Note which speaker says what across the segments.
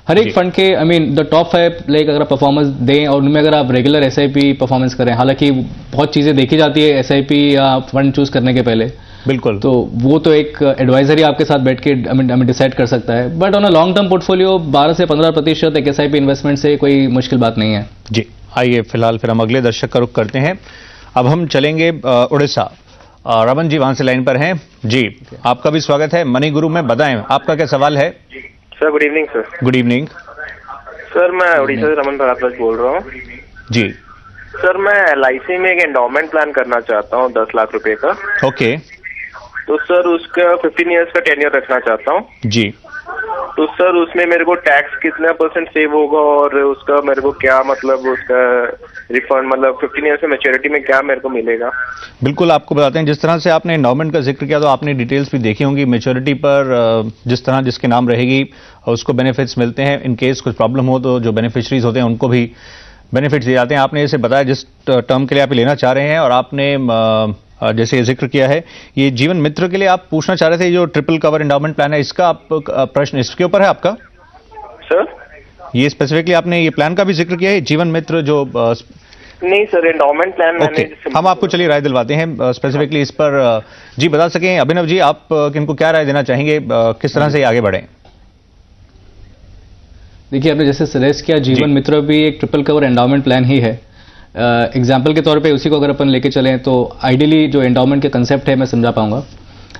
Speaker 1: हर एक फंड के the top 5 like अगर आप परफॉर्मेंस दें और उनमें अगर आप रेगुलर एसआईपी परफॉर्मेंस करें, हालांकि बहुत चीजें देखी जाती है एसआईपी या फंड चूज करने के पहले,
Speaker 2: बिल्कुल,
Speaker 1: तो वो तो एक एडवाइजर ही आपके साथ बैठ के डिसाइड कर सकता है, but on a long term portfolio 12 से 15% एक एसआईपी इन्वेस्टमेंट से कोई मुश्किल बात नहीं है
Speaker 2: जी। आइए फिलहाल फिर हम अगले दर्शक का रुख करते हैं। अब हम चलेंगे उड़ीसा। रमन जी वहां से लाइन पर हैं जी, आपका भी स्वागत है मनी गुरु में। बताएं आपका क्या सवाल है।
Speaker 3: Sir good evening sir.
Speaker 2: Good evening
Speaker 3: sir, मैं उड़ीसा से रमन भारद्वाज बोल रहा हूँ
Speaker 2: जी।
Speaker 3: सर मैं LIC में एक एंडोमेंट प्लान करना चाहता हूँ 10 लाख रुपए का।
Speaker 2: ओके।
Speaker 3: तो सर उसका 15 इयर्स का टेन्योर रखना चाहता हूँ
Speaker 2: जी।
Speaker 3: तो सर उसमें मेरे को टैक्स कितना % सेव होगा और उसका मेरे को क्या मतलब उसका रिफंड मतलब 15 इयर्स में मैच्योरिटी में क्या मेरे को मिलेगा।
Speaker 2: बिल्कुल आपको बताते हैं, जिस तरह से आपने एंडोमेंट का जिक्र किया तो आपने डिटेल्स भी देखी होंगी। मैच्योरिटी पर जिस तरह जिसके नाम रहेगी उसको बेनिफिट्स मिलते हैं। इन केस कुछ प्रॉब्लम हो तो जो बेनिफिशरीज होते हैं उनको भी बेनिफिट्स दिए जाते हैं। आपने इसे बताया जिस टर्म के लिए आप लेना चाह रहे हैं, और आपने जैसे जिक्र किया है ये जीवन मित्र के लिए आप पूछना चाह रहे थे, जो ट्रिपल कवर एंडोमेंट प्लान है इसका आप प्रश्न इसके ऊपर है आपका
Speaker 3: सर?
Speaker 2: ये स्पेसिफिकली आपने ये प्लान का भी जिक्र किया है जीवन मित्र जो
Speaker 3: नहीं सर, एंडोमेंट प्लान मैंने
Speaker 2: हम आपको चलिए राय दिलवाते हैं स्पेसिफिकली इस पर जी बता सकें। अभिनव जी आप किनको क्या राय देना चाहेंगे, किस तरह से आगे बढ़ें।
Speaker 1: देखिए आपने जैसे सजेस्ट किया जीवन मित्र भी एक ट्रिपल कवर एंडोमेंट प्लान ही है। एग्जाम्पल के तौर पे उसी को अगर अपन लेके चलें तो आइडियली जो एंडोमेंट के कंसेप्ट है मैं समझा पाऊंगा।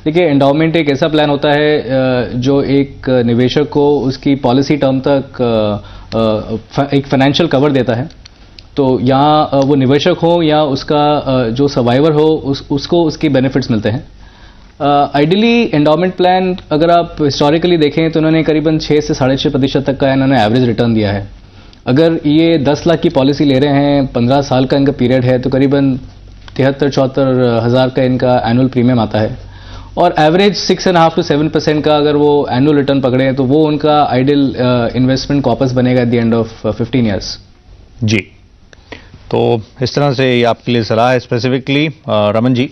Speaker 1: देखिए एंडोमेंट एक ऐसा प्लान होता है जो एक निवेशक को उसकी पॉलिसी टर्म तक एक फाइनेंशियल कवर देता है। तो यहाँ वो निवेशक हो या उसका जो सर्वाइवर हो उसको उसकी बेनिफिट्स मिलते हैं। आइडियली एंडोमेंट प्लान अगर आप हिस्टोरिकली देखें तो इन्होंने करीबन 6 से 6.5% तक का इन्होंने एवरेज रिटर्न दिया है। अगर ये 10 लाख की पॉलिसी ले रहे हैं, 15 साल का इनका पीरियड है, तो करीबन 73-74 हज़ार का इनका एनुअल प्रीमियम आता है। और एवरेज 6.5 to 7% का अगर वो एनुअल रिटर्न पकड़े तो वो उनका आइडियल इन्वेस्टमेंट कॉपस बनेगा at the end of 15 years
Speaker 2: ji. तो इस तरह से ये आपके लिए सलाह है specifically Raman ji.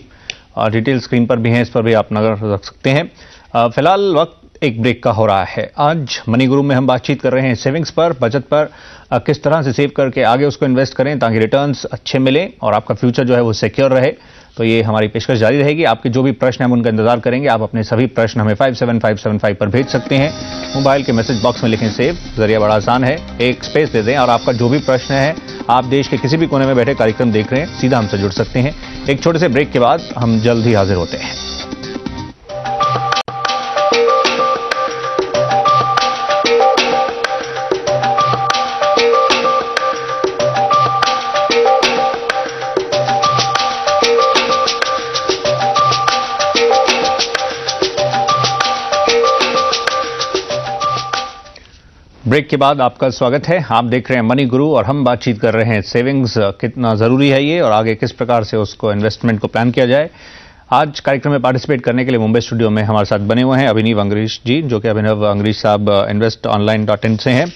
Speaker 2: Detail screen पर भी हैं, इस पर भी आप नजर रख सकते हैं। फिलहाल वक्त एक ब्रेक का हो रहा है। आज मनी गुरु में हम बातचीत कर रहे हैं सेविंग्स पर, बचत पर, किस तरह से सेव करके आगे उसको इन्वेस्ट करें ताकि रिटर्न्स अच्छे मिलें और आपका फ्यूचर जो है वो सिक्योर रहे। तो ये हमारी पेशकश जारी रहेगी। आपके जो भी प्रश्न हैं हम उनका इंतजार करेंगे। आप अपने सभी प्रश्न हमें 57575 पर भेज सकते हैं। मोबाइल के मैसेज बॉक्स में लिखें सेव, जरिया बड़ा आसान है, एक स्पेस दे दें और आपका जो भी प्रश्न है, आप देश के किसी भी कोने में बैठे कार्यक्रम देख रहे हैं, सीधा हमसे जुड़ सकते हैं। एक छोटे से ब्रेक के बाद हम जल्द ही हाजिर होते हैं। ब्रेक के बाद आपका स्वागत है। आप देख रहे हैं मनी गुरु और हम बातचीत कर रहे हैं सेविंग्स कितना जरूरी है ये और आगे किस प्रकार से उसको इन्वेस्टमेंट को प्लान किया जाए। आज कार्यक्रम में पार्टिसिपेट करने के लिए मुंबई स्टूडियो में हमारे साथ बने हुए हैं अभिनव अंग्रीश जी, जो कि अभिनव अंग्रीश साहब investonline.in से हैं।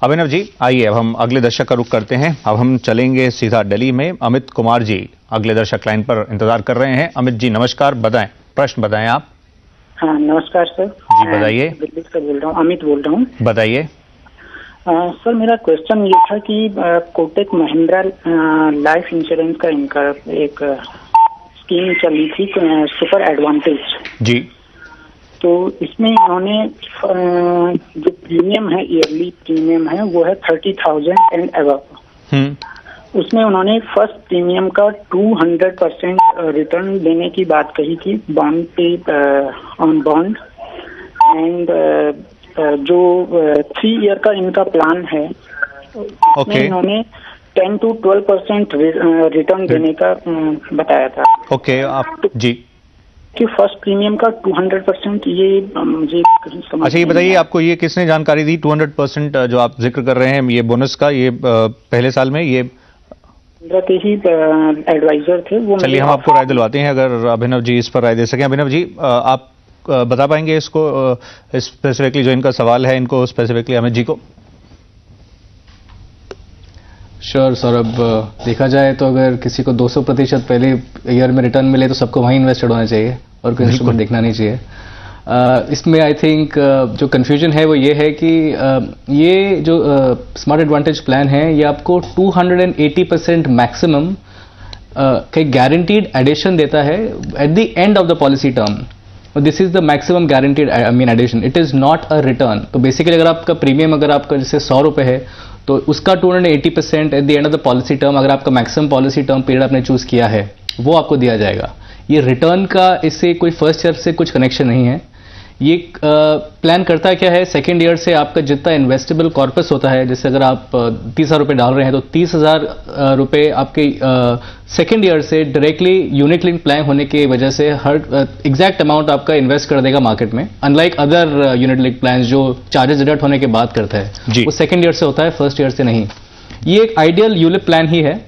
Speaker 2: अभिनव जी आइए अब हम अगले दर्शक का रुख करते हैं। अब हम चलेंगे सीधा दिल्ली में। अमित कुमार जी अगले दर्शक लाइन पर इंतजार कर रहे हैं। अमित जी नमस्कार, बताएं प्रश्न बताएं आप।
Speaker 4: हाँ नमस्कार सर
Speaker 2: जी बताइए।
Speaker 4: दिल्ली से बोल रहा हूँ, अमित बोल रहा हूँ।
Speaker 2: बताइए
Speaker 4: सर मेरा क्वेश्चन ये था कि कोटक महिंद्रा लाइफ इंश्योरेंस का इनका एक स्कीम चली थी सुपर एडवांटेज जी। तो इसमें इन्होंने जो प्रीमियम है, ईयरली प्रीमियम है वो है 30,000 एंड अबव। उसमें उन्होंने फर्स्ट प्रीमियम का 200% रिटर्न देने की बात कही थी बॉन्ड पे ऑन बॉन्ड। एंड जो 3 ईयर का इनका प्लान है उसमें इन्होंने 10 to 12% रिटर्न देने का बताया था।
Speaker 2: ओके आप जी
Speaker 4: कि फर्स्ट प्रीमियम का 200% ये मुझे
Speaker 2: अच्छा ये बताइए आपको ये किसने जानकारी दी 200% जो आप जिक्र कर रहे हैं ये बोनस का, ये पहले साल में ये
Speaker 4: के ही एडवाइजर थे वो।
Speaker 2: चलिए हम आपको राय दिलवाते हैं अगर अभिनव जी इस पर राय दे सकें। अभिनव जी आप बता पाएंगे इसको स्पेसिफिकली जो इनका सवाल है इनको स्पेसिफिकली अमित जी को।
Speaker 1: श्योर सौरभ, देखा जाए तो अगर किसी को 200% पहले ईयर में रिटर्न मिले तो सबको वहीं इन्वेस्टेड होना चाहिए और कोई इंस्ट्रूमेंट देखना नहीं चाहिए। इसमें आई थिंक जो कन्फ्यूजन है वो ये है कि ये जो स्मार्ट एडवांटेज प्लान है ये आपको 280% मैक्सिमम का गारंटीड एडिशन देता है at the end of the policy term. This is the maximum guaranteed addition, it is not a return. तो बेसिकली अगर आपका प्रीमियम अगर आपका जैसे 100 रुपए है तो उसका 280% eight the end of the policy term, अगर आपका मैक्सिमम पॉलिसी टर्म पीरियड आपने चूज किया है वो आपको दिया जाएगा। ये रिटर्न का इससे कोई फर्स्ट ईयर से कुछ कनेक्शन नहीं है। ये प्लान करता क्या है, सेकेंड ईयर से आपका जितना इन्वेस्टेबल कॉर्पस होता है, जैसे अगर आप 30,000 रुपये डाल रहे हैं तो 30,000 रुपये आपके सेकेंड ईयर से डायरेक्टली यूनिट लिंक प्लान होने की वजह से हर एग्जैक्ट अमाउंट आपका इन्वेस्ट कर देगा मार्केट में, unlike other unit link plan जो चार्जेस डिडक्ट होने के बाद करता है वो सेकेंड ईयर से होता है, फर्स्ट ईयर से नहीं। ये एक आइडियल यूलिप प्लान ही है।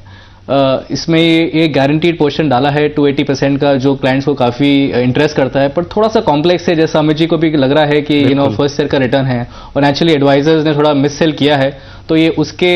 Speaker 1: इसमें ये गारंटीड पोर्शन डाला है 280% का, जो क्लाइंट्स को काफी इंटरेस्ट करता है, पर थोड़ा सा कॉम्प्लेक्स है, जैसा अमित जी को भी लग रहा है कि फर्स्ट ईयर का रिटर्न है और एक्चुअली एडवाइजर्स ने थोड़ा मिस सेल किया है, तो ये उसके